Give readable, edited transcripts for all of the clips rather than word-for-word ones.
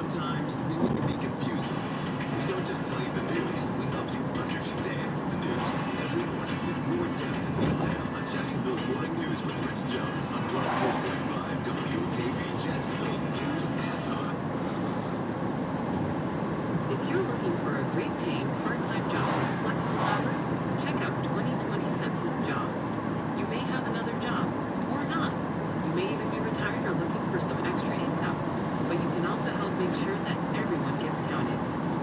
Sometimes news can be confusing. We don't just tell you the news, we help you understand the news. Every morning with more depth and detail on Jacksonville's Morning News with Rich Jones on 104.5 WOKV, Jacksonville's News and Talk. If you're looking for a great paying part-time job with flexible hours, check out 2020 Census Jobs. You may have another job, or not. You may even be retired or looking for some extra income, but you can also help make sure that everyone gets counted.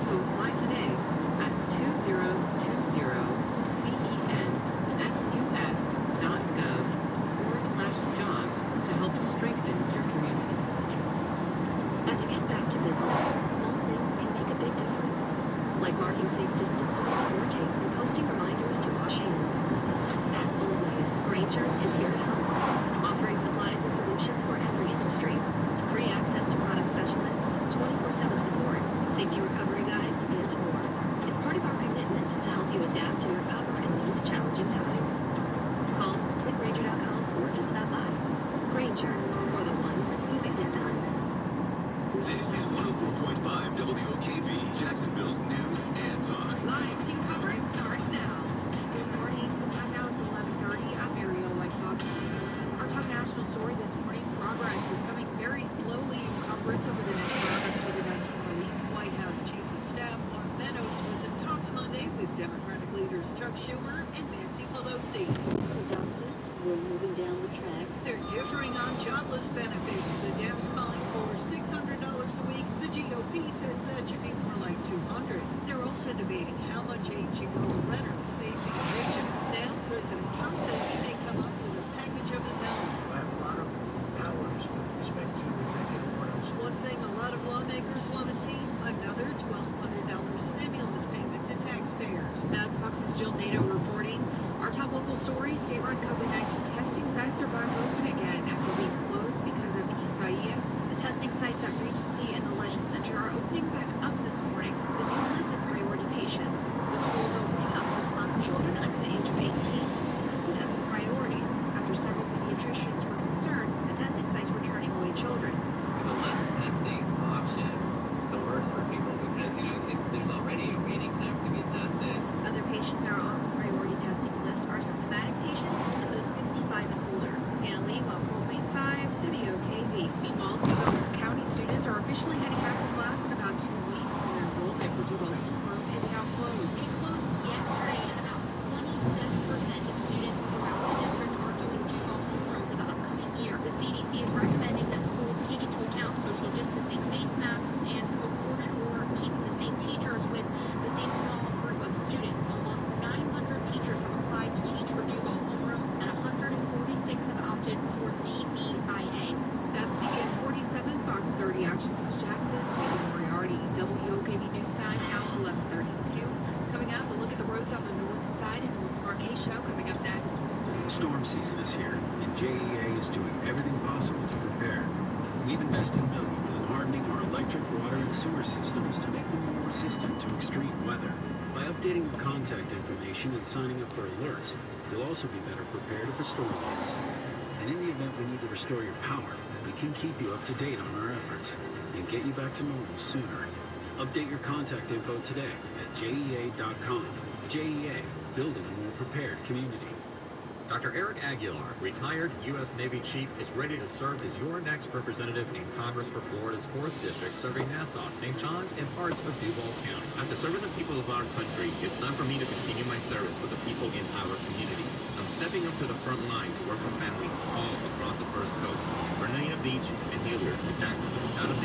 So apply today at 2020census.gov/jobs to help strengthen your community. As you get back to business, small things can make a big difference, like marking safe distances before tape and posting reminders to wash hands. As always, Grainger is here to help, offering supplies and solutions for every industry. Free access to product specialists, 24/7 support, safety recovery guides, and more. It's part of our commitment to help you adapt and recover in these challenging times. Call, click Grainger.com, or just stop by. Grainger, for the ones who get it done. This is 104.5 WOKV, Jacksonville's News and Talk. Live team coverage starts now. Good morning. The time now is 11:30. I'm Mariel Wysok. Our top national story this morning: progress is coming very slowly in Congress over the next round of COVID-19 relief. White House Chief of Staff Mark Meadows was in talks Monday with Democratic leaders Chuck Schumer and Nancy Pelosi. We're moving down the track. They're differing on jobless benefits. The Dems calling for $600 a week. The GOP says that should be more like $200. They're also debating how much aid should go to renters facing eviction. Now, President Trump says he may come up with a package of his own. I have a lot of powers with respect to executive orders. One thing a lot of lawmakers want to see: another $1,200 stimulus payment to taxpayers. That's Fox's Jill Nato reporting. Our top local story: state-run COVID-19 testing sites are back open again after being closed because of Isaias. The testing sites at Regency and the Legend Center are opening back up this morning. The new list of priority patients. The schools opening up this month. Children under the age of 18 has been listed as a priority after several pediatricians were concerned that testing sites were turning away children. The less testing options, the worse for people because, if there's already a waiting time to get tested. Other patients that are on the priority testing list are symptomatic patients and those 65 and older. Anna Lee, 104.5 WOKV. Meanwhile, Duval County students are officially heading back to class in about 2 weeks, and their enrollment for Duval Homeroom is now closed. It closed yesterday, and about 27% of students around the district are doing Duval homeroom for the upcoming year. The CDC is recommending that schools take into account social distancing, face masks, and cohorted or keeping the same teachers with the same small group of students. Almost 900 teachers have applied to teach for Duval homeroom, and 146 have opted for DVIA. That's CBS 47, Fox 30 Action News Jackson's Megan Moriarty. WOKV News Time now 11:32. Coming up, a look at the roads on the north side and North Park Show coming up next. Storm season is here, and JEA is doing everything possible to prepare. We've invested millions in hardening our electric, water, and sewer systems to make them more resistant to extreme weather. By updating your contact information and signing up for alerts, you'll also be better prepared if a storm hits. And in the event we need to restore your power, we can keep you up to date on our efforts and get you back to normal sooner. Update your contact info today at JEA.com. JEA, building a more prepared community. Dr. Eric Aguilar, retired U.S. Navy chief, is ready to serve as your next representative in Congress for Florida's 4th District, serving Nassau, St. John's, and parts of Duval County. After serving the people of our country, it's time for me to continue my service with the people in our communities. I'm stepping up to the front line to work with families all across the First Coast, Bernalillo Beach, and Hilliard, in Jacksonville.